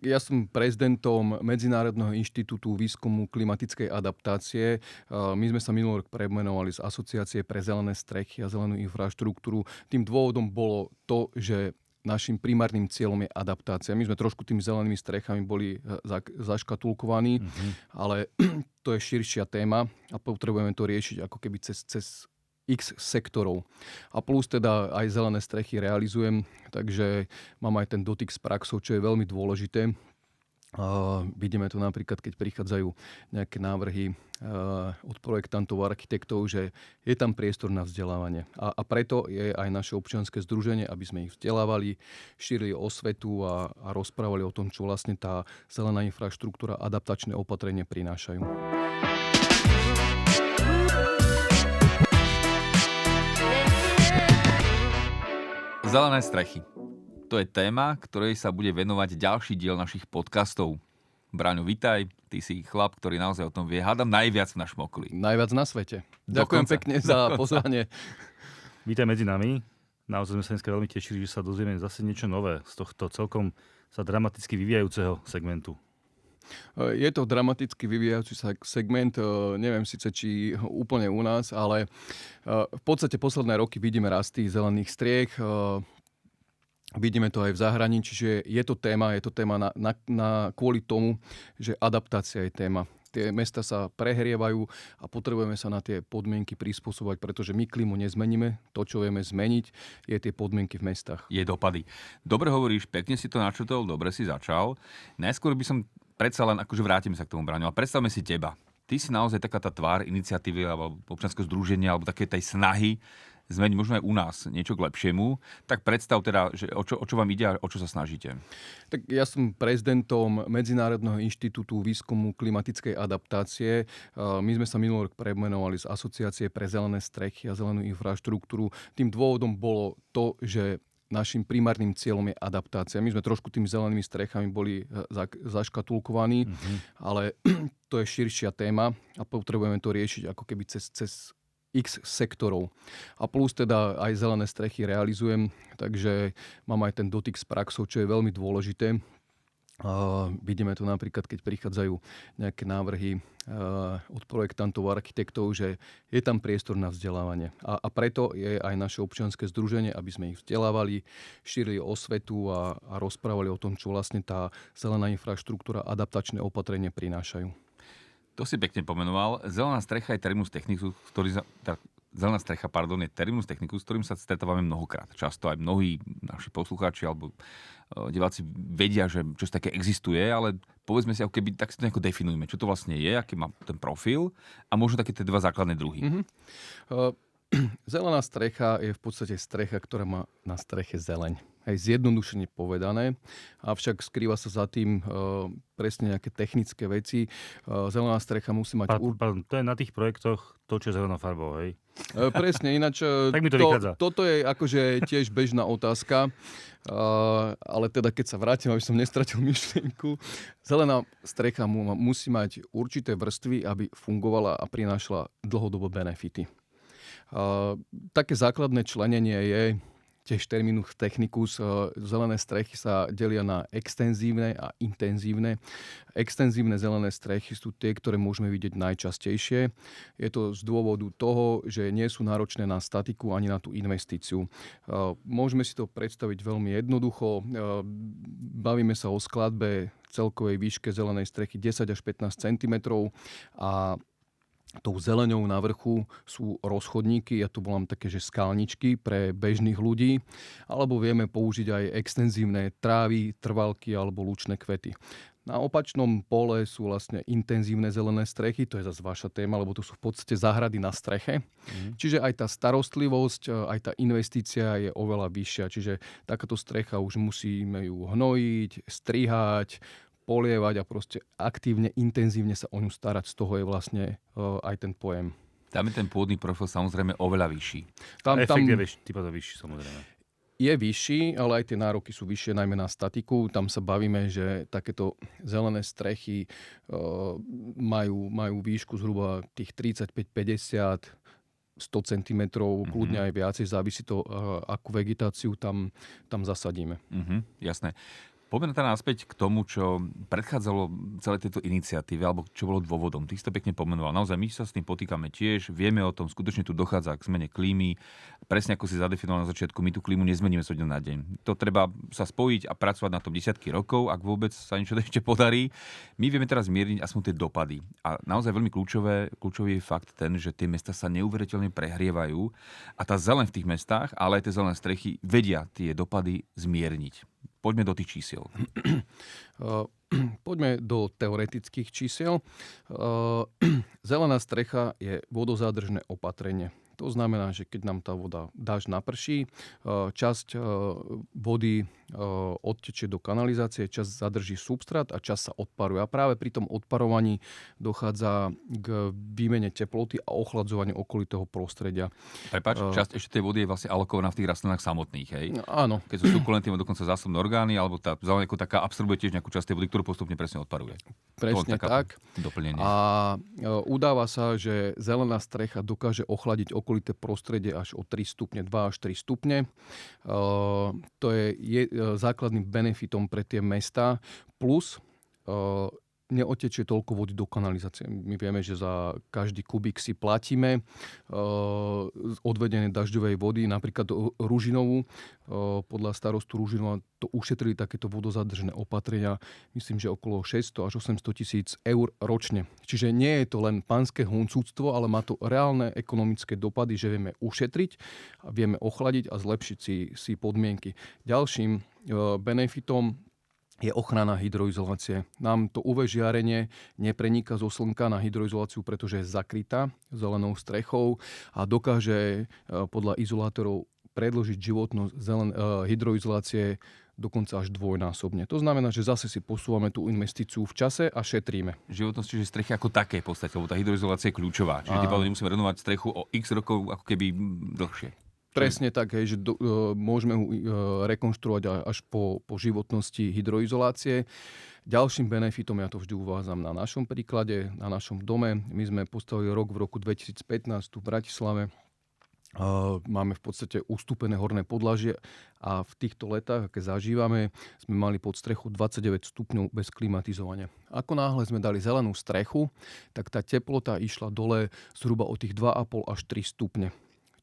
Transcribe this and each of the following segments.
Ja som prezidentom Medzinárodného inštitútu výskumu klimatickej adaptácie. My sme sa minulý rok premenovali z Asociácie pre zelené strechy a zelenú infraštruktúru. Tým dôvodom bolo to, že našim primárnym cieľom je adaptácia. My sme trošku tými zelenými strechami boli zaškatulkovaní, ale to je širšia téma a potrebujeme to riešiť ako keby cez x sektorov. A plus teda aj zelené strechy realizujem, takže mám aj ten dotyk s praxou, čo je veľmi dôležité. Vidíme to napríklad, keď prichádzajú nejaké návrhy od projektantov a architektov, že je tam priestor na vzdelávanie. A preto je aj naše občianske združenie, aby sme ich vzdelávali, šírili osvetu a rozprávali o tom, čo vlastne tá zelená infraštruktúra, adaptačné opatrenie prinášajú. Zelené strechy. To je téma, ktorej sa bude venovať ďalší diel našich podcastov. Braňo, vitaj. Ty si chlap, ktorý naozaj o tom vie. Hádam najviac v našom okolí. Najviac na svete. Ďakujem pekne za pozvanie. Vítaj medzi nami. Naozaj sme sa dneska veľmi tešili, že sa dozvieme zase niečo nové z tohto celkom sa dramaticky vyvíjajúceho segmentu. Je to dramaticky vyvíjajúci sa segment, neviem síce, či úplne u nás, ale v podstate posledné roky vidíme rast tých zelených striech. Vidíme to aj v zahraničí, že je to téma kvôli tomu, že adaptácia je téma. Tie mesta sa prehrievajú a potrebujeme sa na tie podmienky prispôsobovať, pretože my klímu nezmeníme. To, čo vieme zmeniť, je tie podmienky v mestách. Je dopady. Dobre hovoríš, pekne si to načrtol, dobre si začal. Najskôr by som predsa len, akože vrátime sa k tomu, Braňo, ale predstavme si teba. Ty si naozaj taká tá tvár iniciatívy alebo občianskeho združenia alebo také tej snahy zmeniť možno aj u nás niečo k lepšiemu. Tak predstav teda, že o čo vám ide a o čo sa snažíte. Tak ja som prezidentom Medzinárodného inštitútu výskumu klimatickej adaptácie. My sme sa minulý rok premenovali z Asociácie pre zelené strechy a zelenú infraštruktúru. Tým dôvodom bolo to, že našim primárnym cieľom je adaptácia. My sme trošku tými zelenými strechami boli zaškatulkovaní, ale to je širšia téma a potrebujeme to riešiť ako keby cez x sektorov. A plus teda aj zelené strechy realizujem, takže mám aj ten dotyk s praxou, čo je veľmi dôležité. Vidíme to napríklad, keď prichádzajú nejaké návrhy od projektantov a architektov, že je tam priestor na vzdelávanie. A preto je aj naše občianske združenie, aby sme ich vzdelávali, šírili osvetu a rozprávali o tom, čo vlastne tá zelená infraštruktúra, adaptačné opatrenie prinášajú. To si pekne pomenoval. Zelená strecha je terminus technicus, je terminus technicus, s ktorým sa stretávame mnohokrát. Často aj mnohí naši poslucháči alebo diváci vedia, že čo také existuje, ale povedzme si, ako keby, tak si to nejako definujme. Čo to vlastne je, aký má ten profil a možno také tie dva základné druhy. Zelená strecha je v podstate strecha, ktorá má na streche zeleň. Zjednodušene povedané, avšak skrýva sa za tým presne nejaké technické veci. Zelená strecha musí mať... Pardon, to je na tých projektoch to, čo je zelenou farbou, hej? Presne, ináč tak mi to vychádza. Toto je akože tiež bežná otázka, ale teda keď sa vrátim, aby som nestratil myšlienku, zelená strecha musí mať určité vrstvy, aby fungovala a prinášala dlhodobo benefity. Také základné členenie je tiež terminus technicus. Zelené strechy sa delia na extenzívne a intenzívne. Extenzívne zelené strechy sú tie, ktoré môžeme vidieť najčastejšie. Je to z dôvodu toho, že nie sú náročné na statiku ani na tú investíciu. Môžeme si to predstaviť veľmi jednoducho. Bavíme sa o skladbe celkovej výške zelenej strechy 10 až 15 cm a tou zeleňou na vrchu sú rozchodníky, ja to volám také, že skalničky pre bežných ľudí, alebo vieme použiť aj extenzívne trávy, trvalky alebo lučné kvety. Na opačnom pole sú vlastne intenzívne zelené strechy, to je zase vaša téma, lebo to sú v podstate záhrady na streche. Čiže aj tá starostlivosť, aj tá investícia je oveľa vyššia. Čiže takáto strecha už musíme ju hnojiť, strihať, polievať a proste aktívne, intenzívne sa o ňu starať. Z toho je vlastne aj ten pojem. Tam je ten pôdny profil samozrejme oveľa vyšší. Efekt je vyšší, samozrejme. Je vyšší, ale aj tie nároky sú vyššie, najmä na statiku. Tam sa bavíme, že takéto zelené strechy majú výšku zhruba tých 35-50 100 cm, kľudne aj viacej, závisí to, akú vegetáciu tam zasadíme. Jasné. Poďme teda naspäť k tomu, čo predchádzalo celé tejto iniciatíve, alebo čo bolo dôvodom. Ty si to pekne pomenoval. Naozaj my sa s tým potýkame tiež, vieme o tom, skutočne tu dochádza k zmene klímy. Presne ako si zadefinoval na začiatku, my tú klímu nezmeníme zo dňa na deň. To treba sa spojiť a pracovať na tom desiatky rokov, ak vôbec sa niečo ešte podarí. My vieme teraz zmierniť aspoň tie dopady. A naozaj veľmi kľúčový je fakt ten, že tie mestá sa neuveriteľne prehrievajú a tá zeleň v tých mestách, ale aj tie zelené strechy vedia tie dopady zmierniť. Poďme do tých čísiel. Poďme do teoretických čísiel. Zelená strecha je vodozádržné opatrenie. To znamená, že keď nám tá voda dážď naprší, časť vody odtečie do kanalizácie, časť zadrží substrát a časť sa odparuje. A práve pri tom odparovaní dochádza k výmene teploty a ochladzovaniu okolitého prostredia. Prepáč, časť ešte tej vody je vlastne alokovaná v tých rastlinách samotných, hej? Áno. Keď sú sukulentí, dokonca zásobné orgány, alebo tá zelená ako taká absorbuje tiež nejakú časť tej vody, ktorú postupne presne odparuje. Presne tak. Doplnenie. A udáva sa, že zelená strecha dokáže ochladiť okolité prostredie až o 3 stupne, 2 až 3 stupne. To je základným benefitom pre tie mestá. Plus neotečie toľko vody do kanalizácie. My vieme, že za každý kubík si platíme odvedené dažďovej vody, napríklad Ružinovú. Podľa starostu Ružinova to ušetrili takéto vodozadržné opatrenia, myslím, že okolo 600 až 800 tisíc eur ročne. Čiže nie je to len pánske huncúctvo, ale má to reálne ekonomické dopady, že vieme ušetriť, vieme ochladiť a zlepšiť si podmienky. Ďalším benefitom je ochrana hydroizolácie. Nám to UV žiarenie nepreniká zo slnka na hydroizoláciu, pretože je zakrytá zelenou strechou a dokáže podľa izolátorov predĺžiť životnosť hydroizolácie dokonca až dvojnásobne. To znamená, že zase si posúvame tú investíciu v čase a šetríme. Životnosť, čiže strechy ako také v podstate, lebo tá hydroizolácia je kľúčová. Čiže nemusíme renovovať strechu o x rokov ako keby dlhšie. Presne tak, hej, že môžeme ho rekonštruovať až po životnosti hydroizolácie. Ďalším benefitom, ja to vždy uvádzam na našom príklade, na našom dome. My sme postavili v roku 2015 tu v Bratislave. Máme v podstate ustúpené horné podlažie a v týchto letách, aké zažívame, sme mali pod strechu 29 stupňov bez klimatizovania. Ako náhle sme dali zelenú strechu, tak tá teplota išla dole zhruba o tých 2,5 až 3 stupne.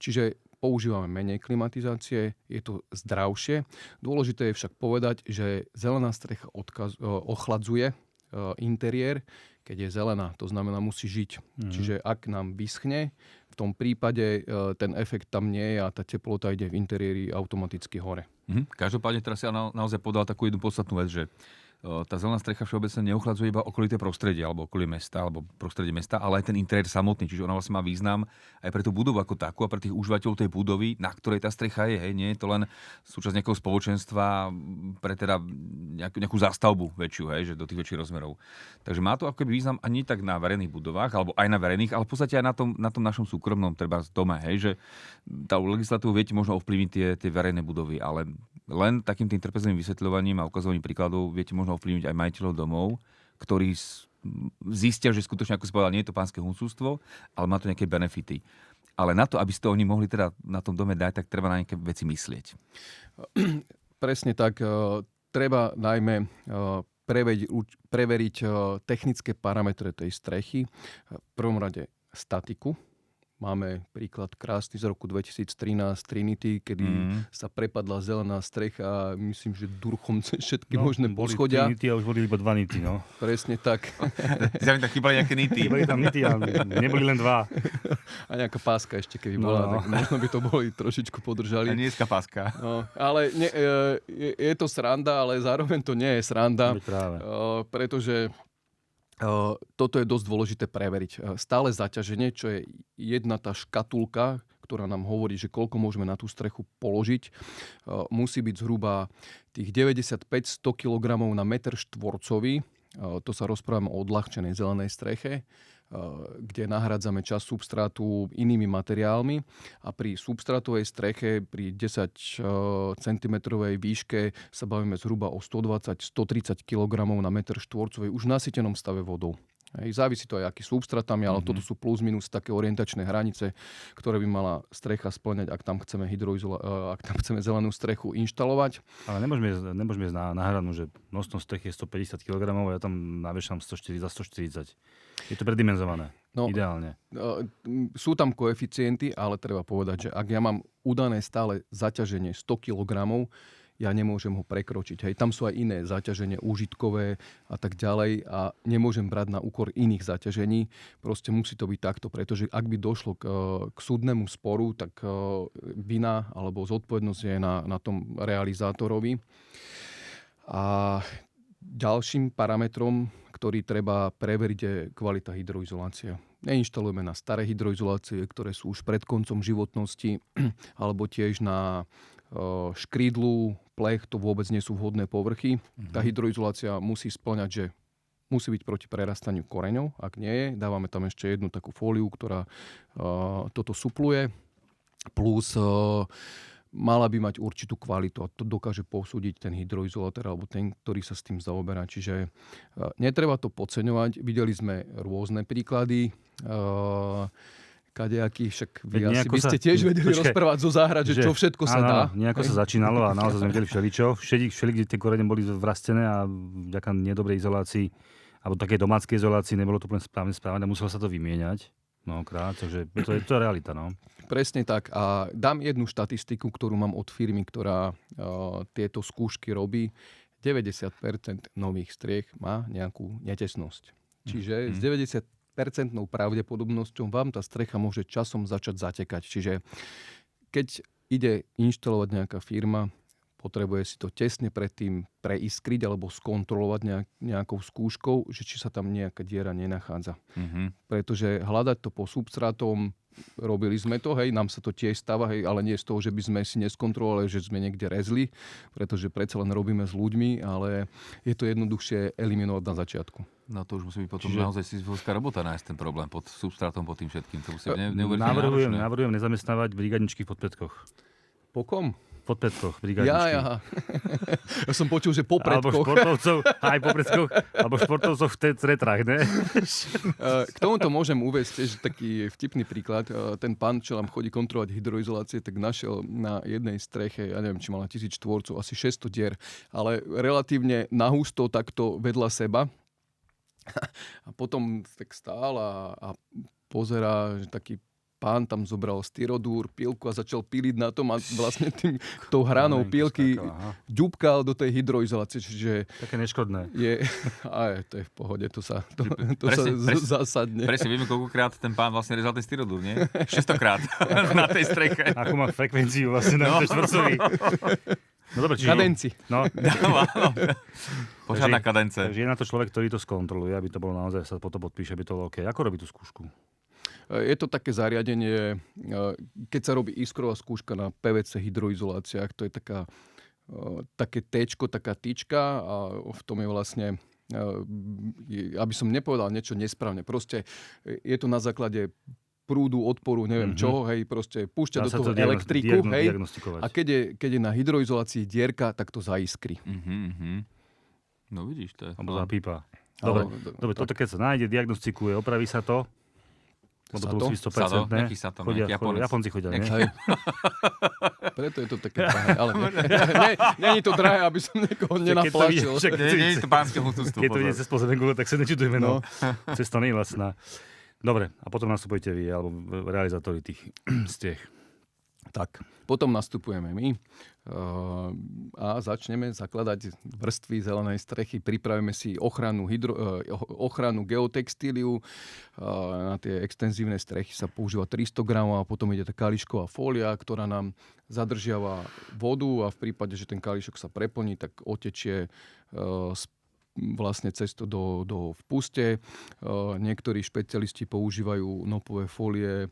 Čiže používame menej klimatizácie, je to zdravšie. Dôležité je však povedať, že zelená strecha ochladzuje interiér, keď je zelená. To znamená, musí žiť. Čiže ak nám vyschne, v tom prípade ten efekt tam nie je a tá teplota ide v interiéri automaticky hore. Každopádne teraz ja naozaj podal takú jednu podstatnú vec, že tá zelená strecha všeobecne neochladzuje iba okolité prostredie alebo okolie mesta alebo prostredie mesta, ale aj ten interiér samotný, čiže ona vlastne má význam aj pre tú budovu ako takú a pre tých užívateľov tej budovy, na ktorej tá strecha je. Hej. Nie je to len súčasť nejakého spoločenstva pre teda nejakú zástavbu väčšiu, hej, že do tých väčších rozmerov. Takže má to akoby význam ani tak na verejných budovách alebo aj na verejných, ale v podstate aj na tom našom súkromnom treba dome, hej, že tá legislatívu viete možno ovplyvniť tie verejné budovy, ale len takým tým trpezlivým vysvetľovaním a ukazovaním príkladov viete možno ovplyvniť aj majiteľov domov, ktorí zistia, že skutočne, ako si povedal, nie je to pánske huncúctvo, ale má to nejaké benefity. Ale na to, aby ste oni mohli teda na tom dome dať, tak treba na nejaké veci myslieť. Presne tak. Treba najmä preveriť technické parametre tej strechy. V prvom rade statiku. Máme príklad krásny z roku 2013 Trinity, kedy sa prepadla zelená strecha a myslím, že durchom cez všetky možné poschodia. Boli Trinity a už boli iba 2 nity, no. Presne tak. Zaujímavé, tak chýbali nejaké nity. Boli tam nity, ale neboli len 2. A nejaká páska ešte, keby bola, tak možno by to boli trošičku podržali. A nízka páska. No, ale je to sranda, ale zároveň to nie je sranda. Pretože toto je dosť dôležité preveriť. Stále zaťaženie, čo je jedna tá škatulka, ktorá nám hovorí, že koľko môžeme na tú strechu položiť, musí byť zhruba tých 95-100 kg na meter štvorcový. To sa rozprávame o odľahčenej zelenej streche, kde nahradzame časť substrátu inými materiálmi a pri substrátovej streche pri 10 cm výške sa bavíme zhruba o 120-130 kg na meter štvorcový už v nasýtenom stave vodou. Závisí to aj, aký substrát tam je, ale toto sú plus minus také orientačné hranice, ktoré by mala strecha spĺňať, ak tam chceme ak tam chceme zelenú strechu inštalovať. Ale nemôžeme ísť na hranu, že nosnosť strechy je 150 kg a ja tam naviešam 140 za 140. Je to predimenzované. Ideálne. Sú tam koeficienty, ale treba povedať, že ak ja mám udané stále zaťaženie 100 kg, ja nemôžem ho prekročiť. Hej. Tam sú aj iné zaťaženie užitkové a tak ďalej a nemôžem brať na úkor iných zaťažení. Proste musí to byť takto, pretože ak by došlo k súdnemu sporu, tak vina alebo zodpovednosť je na tom realizátorovi. A ďalším parametrom, ktorý treba preveriť, je kvalita hydroizolácie. Neinštalujeme na staré hydroizolácie, ktoré sú už pred koncom životnosti, alebo tiež na škrídlu, plech, to vôbec nie sú vhodné povrchy. Tá hydroizolácia musí spĺňať, že musí byť proti prerastaniu koreňov. Ak nie je, dávame tam ešte jednu takú fóliu, ktorá toto supluje. Plus mala by mať určitú kvalitu a to dokáže posúdiť ten hydroizolátor alebo ten, ktorý sa s tým zaoberá. Čiže netreba to podceňovať. Videli sme rôzne príklady. Kadejaký, však vy asi by ste tiež vedeli rozprávať zo záhrad, že čo všetko sa dá. Nejako sa začínalo a naozaj sme videli všeličo. Všeli, kde tie korene boli vrastené a vďaka nedobrej izolácii alebo takej domáckej izolácii nebolo to úplne správne a muselo sa to vymieňať mnohokrát, takže je to realita. No. Presne tak. A dám jednu štatistiku, ktorú mám od firmy, ktorá tieto skúšky robí. 90% nových striech má nejakú netesnosť. Čiže z 90% pravdepodobnosťou vám tá strecha môže časom začať zatekať. Čiže keď ide inštalovať nejaká firma, potrebuje si to tesne predtým preiskriť alebo skontrolovať nejakou skúškou, že či sa tam nejaká diera nenachádza. Pretože hľadať to po substrátom, robili sme to, hej, nám sa to tiež stáva, hej, ale nie z toho, že by sme si neskontrolovali, že sme niekde rezli, pretože predsa len robíme s ľuďmi, ale je to jednoduchšie eliminovať na začiatku. No to už musí byť potom naozaj sizifovská robota nájsť ten problém pod substrátom, pod tým všetkým. To musí byť neuveriteľne náročné. Navrhujem nezamestnávať brigádničky v podpätkoch. Po kom? V podpätkoch, brigádničky. Ja som počul, že po predkoch. Alebo športovcov, aj po predkoch, alebo športovcov v tretrách, ne? K tomuto môžem uvieť tiež taký vtipný príklad. Ten pán, čo nám chodí kontrolovať hydroizolácie, tak našiel na jednej streche, ja neviem, či mala 1000 štvorcov, asi 600 dier, ale relatívne nahusto takto vedľa seba. A potom tak stál a pozerá, že taký pán tam zobral styrodúr, pilku a začal píliť na tom a vlastne tou hranou pílky ďubkal do tej hydroizolácie. Čiže také neškodné. To je v pohode, to sa zásadne. Presne, vieme, koľkokrát ten pán vlastne rezal ten styrodúr, nie? 600-krát na tej streche. Akú má frekvenciu vlastne na štvorcový. No dobre, čiže... Kadenci. No. Požiadna kadence. Takže je na to človek, ktorý to skontroluje, aby to bolo naozaj, sa potom podpíše, aby to bolo OK. Ako robí tú skúšku? Je to také zariadenie, keď sa robí iskrová skúška na PVC hydroizoláciách, to je také téčko, taká tyčka a v tom je vlastne, aby som nepovedal niečo nesprávne, proste je to na základe prúdu, odporu, neviem čoho, hej, proste púšťa do toho elektriku, hej, a keď je na hydroizolácii dierka, tak to zaiskry. No vidíš to. Alebo zapípa. Dobre, toto keď sa nájde, diagnostikuje, opraví sa to. Lebo to musí byť 100%. Nejaký Sato, nejaký Japonec. Japonci chodia, nie? Preto je to také drahé. Ale nie je to drahé, aby som niekoho nenapláčil. Nie je to pánske hutústvo. Keď to ide cez pozemku, tak sa nečudujeme. No. Cesta nie je lacná. Dobre, a potom nastupujete vy, alebo realizátori tých striech. Tak, potom nastupujeme my a začneme zakladať vrstvy zelenej strechy. Pripravíme si ochranu geotextíliu. Na tie extenzívne strechy sa používa 300 gramov a potom ide tá kališková fólia, ktorá nám zadržiava vodu a v prípade, že ten kališok sa preplní, tak otečie vlastne cesto do vpuste. Niektorí špecialisti používajú nopové fólie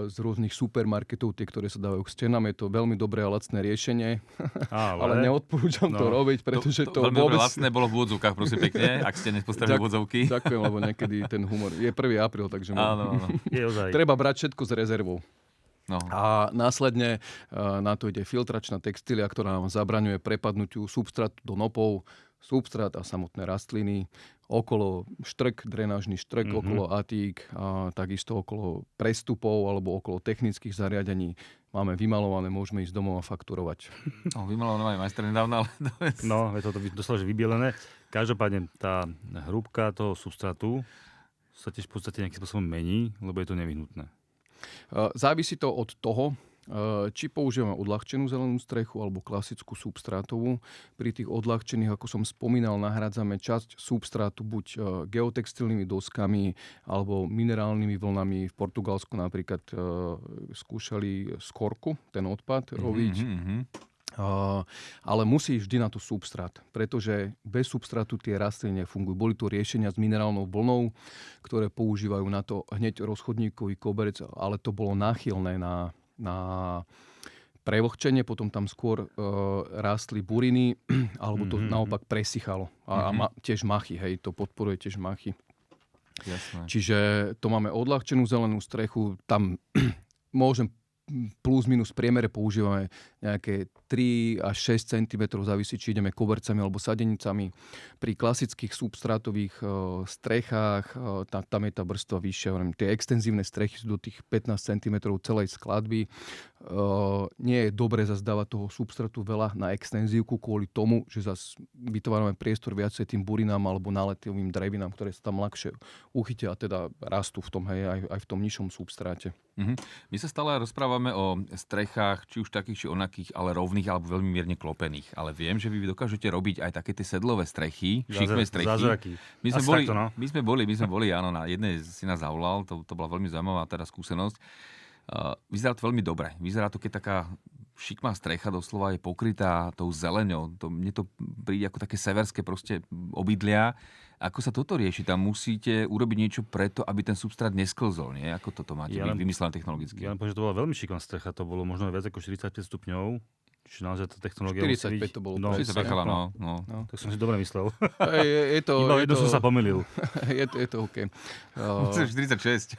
z rôznych supermarketov, tie, ktoré sa dávajú k stenám. Je to veľmi dobré a lacné riešenie, ale neodporúčam to robiť, pretože to veľmi vôbec... Veľmi lacné bolo v úvodzovkách, prosím pekne, ak ste nepostavili úvodzovky. Ďakujem, lebo niekedy ten humor... Je 1. apríl, takže áno. Treba brať všetko s rezervou. No. A následne na to ide filtračná textília, ktorá nám zabraňuje prepadnutiu substrátu do nopov, substrát a samotné rastliny okolo drenážny štrk, okolo atík, a takisto okolo prestupov alebo okolo technických zariadení máme vymalované, môžeme ísť domov a fakturovať. No, vymalované majster nedávno, ale... No, je to doslova vybielené. Každopádne tá hrúbka toho substrátu sa tiež v podstate nejakým spôsobom mení, lebo je to nevyhnutné. Závisí to od toho, či používame odľahčenú zelenú strechu alebo klasickú substrátovú. Pri tých odľahčených, ako som spomínal, nahrádzame časť substrátu buď geotextilnými doskami alebo minerálnymi vlnami. V Portugalsku napríklad skúšali z korku ten odpad robiť. Ale musí vždy na to substrát, pretože bez substrátu tie rastliny nefungujú. Boli to riešenia s minerálnou vlnou, ktoré používajú na to hneď rozchodníkový koberec, ale to bolo náchylné na prevlhčenie, potom tam skôr rástli buriny, alebo to naopak presychalo. A tiež machy, hej, to podporuje tiež machy. Jasné. Čiže to máme odľahčenú zelenú strechu, tam môžem plus minus v priemere používame nejaké 3 až 6 cm, závisí, či ideme kobercami alebo sadenicami. Pri klasických substrátových strechách, tam je tá vrstva vyššia. Tie extenzívne strechy sú do tých 15 cm celej skladby. Nie je dobre zase dávať toho substrátu veľa na extenzívku kvôli tomu, že zase vytvárame priestor viacej tým burinám alebo náletovým drevinám, ktoré sa tam ľahšie uchytia a teda rastú v tom, hej, aj v tom nižšom substráte. My sa stále rozprávame o strechách, či už takých, či onakých, ale rovných alebo veľmi mierne klopených. Ale viem, že vy dokážete robiť aj také tie sedlové strechy, šikmé strechy. Zázraky. My sme boli, áno, na jednej si nás zavolal, to bola veľmi zaujímavá teda skúsenosť. Vyzerá to veľmi dobre. Vyzerá to, keď taká šikmá strecha doslova je pokrytá tou zeleňou. Mne to príde ako také severské proste obydlia. Ako sa toto rieši? Tam musíte urobiť niečo preto, aby ten substrát nesklzol, nie? Ako toto máte vymyslené technologicky? Ja poviem, že to bola veľmi šikovná strecha. To bolo možno viac ako 45 stupňov. Čiže naozaj tá technológia 45 to bolo. No. Tak som si dobre myslel. Iba jedno som sa pomýlil. Je to OK. 46.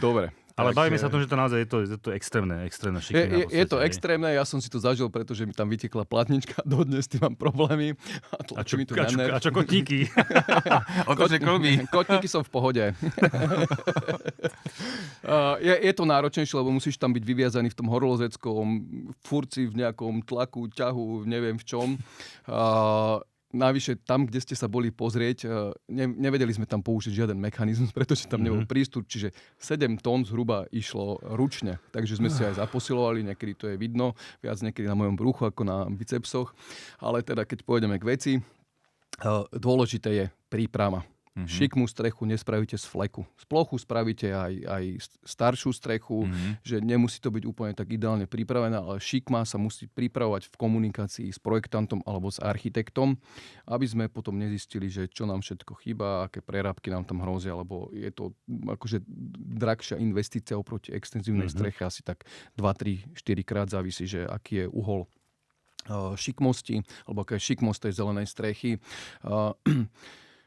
Dobre. Ale bavíme sa o tom, že to naozaj je to extrémne šikmé. Je to extrémne, ja som si to zažil, pretože mi tam vytekla platnička, dodnes tým mám problémy. A čo kotníky? Kotníky som v pohode. Je to náročnejšie, lebo musíš tam byť vyviazaný v tom horolezeckom furci, v nejakom tlaku, ťahu, neviem v čom. Navyše tam, kde ste sa boli pozrieť, nevedeli sme tam použiť žiaden mechanizmus, pretože tam nebol prístup, čiže 7 tón zhruba išlo ručne. Takže sme si aj zaposilovali, niekedy to je vidno, viac niekedy na mojom bruchu ako na bicepsoch. Ale teda, keď pôjdeme k veci, dôležité je príprava. Šikmú strechu nespravíte z fleku. Z plochu spravíte aj staršiu strechu, že nemusí to byť úplne tak ideálne pripravená, ale šikma sa musí pripravovať v komunikácii s projektantom alebo s architektom, aby sme potom nezistili, že čo nám všetko chýba, aké prerábky nám tam hrozia, lebo je to akože drahšia investícia oproti extenzívnej streche, asi tak 2, 3, 4 krát závisí, že aký je uhol šikmosti, alebo aká je šikmosť tej zelenej strechy.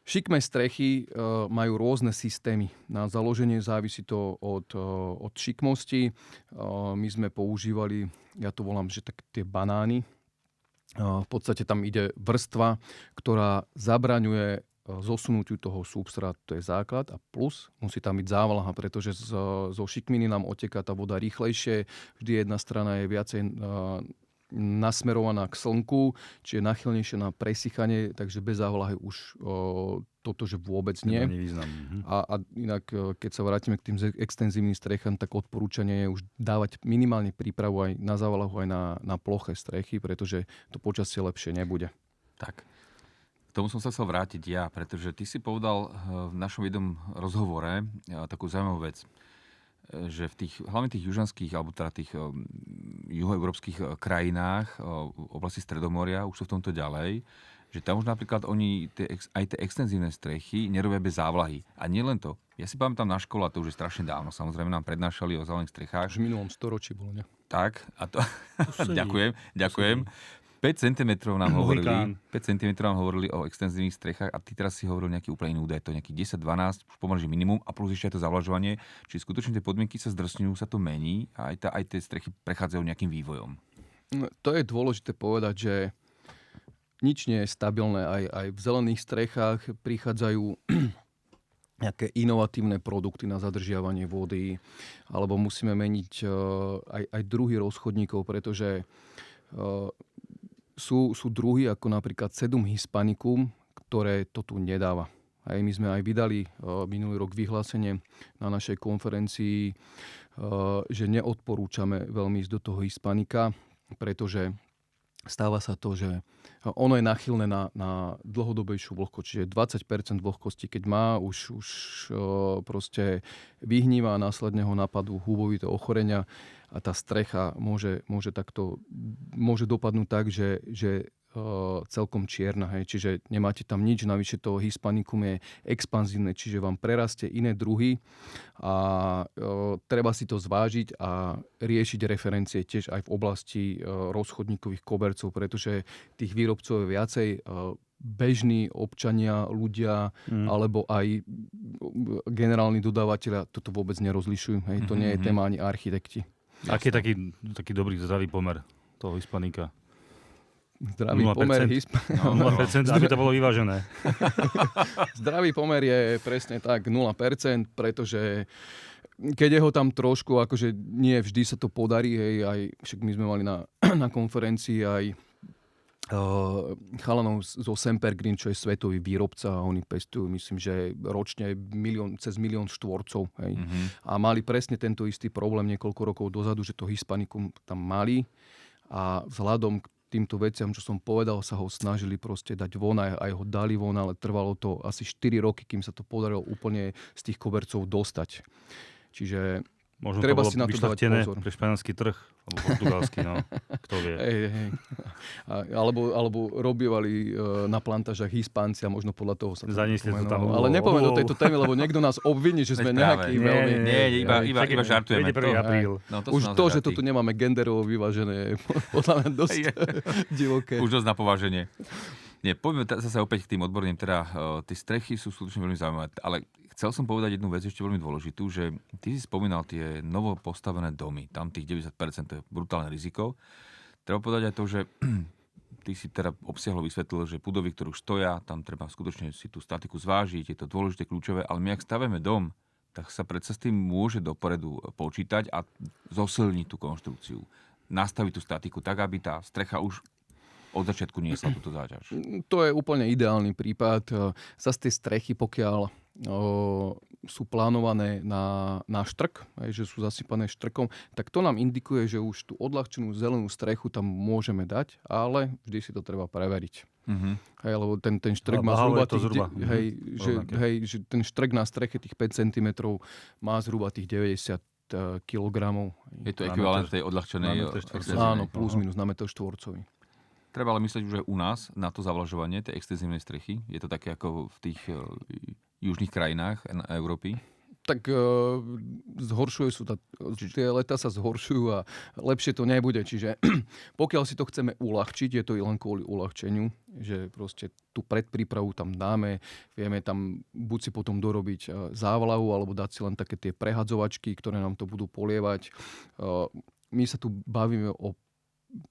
Šikmé strechy majú rôzne systémy. Na založenie závisí to od šikmosti. My sme používali, ja to volám, že tak tie banány. V podstate tam ide vrstva, ktorá zabraňuje zosunutiu toho substrátu, to je základ, a plus musí tam byť závlaha, pretože zo šikminy nám oteká tá voda rýchlejšie. Vždy jedna strana je viacej nasmerovaná k slnku, čiže nachylnejšie na presychanie, takže bez závlahy už toto, že vôbec nie. A inak, keď sa vrátime k tým extenzívnym strechám, tak odporúčanie je už dávať minimálne prípravu aj na závlahu, aj na ploché strechy, pretože to počasie lepšie nebude. Tak. K tomu som sa chcel vrátiť ja, pretože ty si povedal v našom jednom rozhovore takú zaujímavú vec, že v hlavne tých južanských alebo teda tých juhoeurópskych krajinách v oblasti Stredomoria už sú v tomto ďalej, že tam už napríklad oni aj tie extenzívne strechy nerobia bez závlahy. A nie len to. Ja si pamätám na škole, a to už je strašne dávno, samozrejme nám prednášali o zelených strechách. Už v minulom storočí bolo, ne? Tak, a to... Ďakujem. 5 cm nám hovorili o extenzívnych strechách a ty teraz si hovoril nejaký úplne iný údaj. To je nejaký 10-12, už pomaly minimum a plus ešte aj to zavlažovanie. Čiže skutočne tie podmienky sa zdrsňujú, sa to mení a aj tie strechy prechádzajú nejakým vývojom. To je dôležité povedať, že nič nie je stabilné. Aj v zelených strechách prichádzajú nejaké inovatívne produkty na zadržiavanie vody, alebo musíme meniť aj druhy rozchodníkov, pretože sú druhy ako napríklad Sedum hispanicum, ktoré to tu nedáva. Aj my sme aj vydali minulý rok vyhlásenie na našej konferencii, že neodporúčame veľmi ísť do toho hispanika, pretože stáva sa to, že ono je nachylné na dlhodobejšiu vlhkosť. Čiže 20% vlhkosti, keď má, už proste vyhníva a následne ho napadú húbovité ochorenia a tá strecha môže dopadnúť tak, že celkom čierna. Hej. Čiže nemáte tam nič, navyše toho hispanikum je expanzívne, čiže vám prerastie iné druhy a treba si to zvážiť a riešiť referencie tiež aj v oblasti rozchodníkových kobercov, pretože tých výrobcov je viacej. Bežní občania, ľudia alebo aj generálni dodávateľia toto vôbec nerozlišujú. Hej. To nie je téma ani architekti. Aký je taký dobrý zdravý pomer toho hispanika? Zdravý 0%. Pomer 0%, aby to bolo vyvážené. Zdravý pomer je presne tak 0%, pretože keď je ho tam trošku, akože nie vždy sa to podarí, hej, aj však my sme mali na konferencii aj chalanov zo Sempergreen, čo je svetový výrobca a oni pestujú, myslím, že ročne cez 1 000 000 štvorcov. Hej. A mali presne tento istý problém niekoľko rokov dozadu, že to hispanikum tam mali a vzhľadom k týmto veciam, čo som povedal, sa ho snažili proste dať von, aj ho dali von, ale trvalo to asi 4 roky, kým sa to podarilo úplne z tých kobercov dostať. Čiže možno treba to si na to dávať pozor. Pre španielský trh, alebo portugalský, no. Kto vie. Hej. Alebo robievali na plantážach Hispánci a možno podľa toho sa to tam. Ale nepoviem do tejto témy, lebo niekto nás obviní, že sme nejaký veľmi... Nie, iba žartujeme. Už to, že to tu nemáme genderovo vyvážené, podľa mňa dosť divoké. Už dosť na pováženie. Nie, poďme zase opäť k tým odborným, teda tie strechy sú skutočne veľmi zaujímavé, ale chcel som povedať jednu vec ešte veľmi dôležitú, že ty si spomínal tie novo postavené domy, tam tých 90% to je brutálne riziko. Treba povedať aj to, že ty si teda obsiahlo vysvetlil, že budovy, ktoré už stoja, tam treba skutočne si tú statiku zvážiť, je to dôležité, kľúčové, ale my ak stavíme dom, tak sa predsa s tým môže dopredu počítať a zosilniť tú konštrukciu. Nastaviť tú statiku tak, aby tá strecha už od začiatku niesla túto záťaž. To je úplne ideálny prípad. Zas tie strechy, pokiaľ sú plánované na štrk, že sú zasypané štrkom, tak to nám indikuje, že už tú odľahčenú zelenú strechu tam môžeme dať, ale vždy si to treba preveriť. Hej, lebo ten štrk má zhruba že ten štrk na streche tých 5 cm má zhruba tých 90 kg. Je to ekvivalent tej odľahčenej? Áno, plus minus na meter štvorcový. Treba ale myslieť už aj u nás na to zavlažovanie tej extenzívnej strechy. Je to také ako v tých južných krajinách Európy? Tak zhoršuje sú tie letá sa zhoršujú a lepšie to nebude. Čiže pokiaľ si to chceme uľahčiť, je to len kvôli uľahčeniu, že proste tú predprípravu tam dáme, vieme tam buď si potom dorobiť závlahu, alebo dať si len také tie prehadzovačky, ktoré nám to budú polievať. My sa tu bavíme o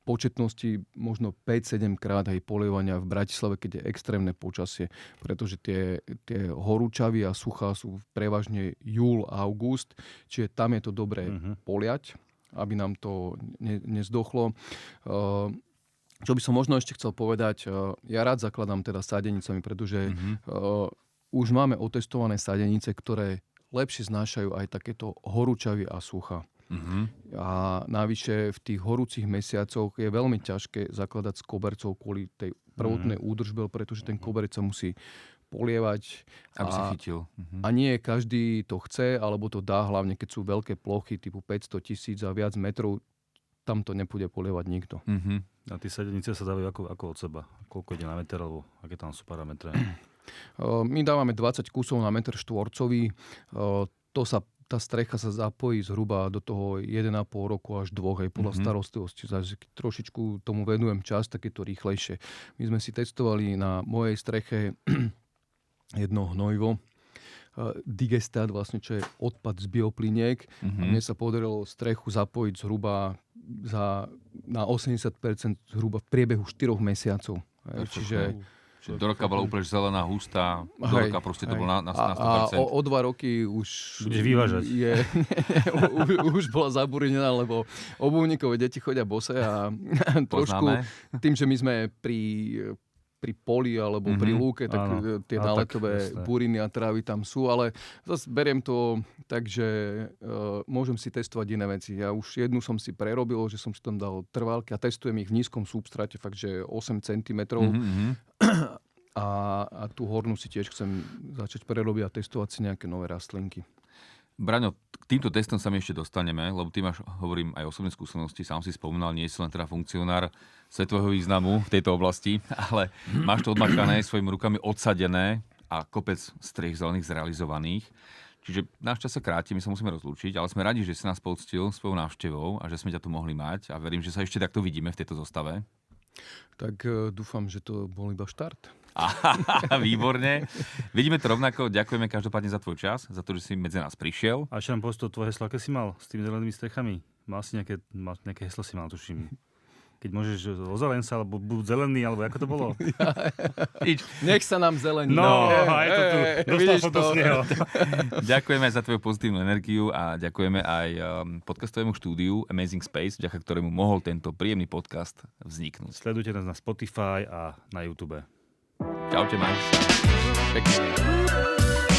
početnosti možno 5-7 krát aj polievania v Bratislave, keď je extrémne počasie, pretože tie horúčavy a suchá sú prevažne júl a august, čiže tam je to dobré poliať, aby nám to nezdochlo. Čo by som možno ešte chcel povedať, ja rád zakladám teda sadenicami, pretože už máme otestované sadenice, ktoré lepšie znášajú aj takéto horúčavy a sucha. A navyše v tých horúcich mesiacoch je veľmi ťažké zakladať s kobercov kvôli tej prvotnej údržbe, pretože ten koberec sa musí polievať. Aby sa chytil. A nie každý to chce, alebo to dá, hlavne keď sú veľké plochy typu 500 000 a viac metrov, tam to nepôjde polievať nikto. A tie sadenice sa dávajú ako od seba? Koľko ide na meter, alebo aké tam sú parametre? My dávame 20 kusov na meter štvorcový. Tá strecha sa zapojí zhruba do toho 1,5 roku až 2, aj podľa starostlivosti. Trošičku tomu venujem čas, tak je to rýchlejšie. My sme si testovali na mojej streche jedno hnojivo, digestat, vlastne, čo je odpad z biopliniek. A mne sa podarilo strechu zapojiť zhruba na 80% zhruba v priebehu 4 mesiacov. Čiže do roka bola úplne zelená, hustá, do roka proste to bolo na 100%. A o 2 roky už... Budeš vyvážať. Už bola zabúrenená, lebo obuvníkové deti chodia bose a trošku tým, že my sme pri poli alebo pri lúke, tak tie náletové buriny a trávy tam sú, ale zase beriem to tak, že môžem si testovať iné veci. Ja už jednu som si prerobil, že som si tam dal trválky a testujem ich v nízkom substráte, fakt, že 8 cm. A tú hornú si tiež chcem začať prerobiť a testovať si nejaké nové rastlinky. Braňo, k týmto testom sa my ešte dostaneme, lebo ty máš, hovorím, aj osobné skúsenosti, sám si spomínal, nie si len teda funkcionár svetového významu v tejto oblasti, ale máš to odmakané svojimi rukami odsadené a kopec striech zelených zrealizovaných. Čiže náš čas sa kráti, my sa musíme rozlúčiť, ale sme radi, že si nás poctil svojou návštevou a že sme ťa tu mohli mať a verím, že sa ešte takto vidíme v tejto zostave. Tak dúfam, že to bol iba štart. Výborne. Vidíme to rovnako. Ďakujeme každopádne za tvoj čas, za to, že si medzi nás prišiel. A ešte nám povedz to tvoje heslo, aké si mal s tými zelenými strechami? Mal si nejaké heslo si mal, tuším. Keď môžeš ozelen sa, alebo buď zelený, alebo ako to bolo? Nech sa nám zelení. No, aj to tu. Dostal som to z neho. Ďakujeme za tvoju pozitívnu energiu a ďakujeme aj podcastovému štúdiu Amazing Space, vďaka ktorému mohol tento príjemný podcast vzniknúť. Sledujte nás na Spotify a na YouTube. Čaute, majte sa. Pekný deň.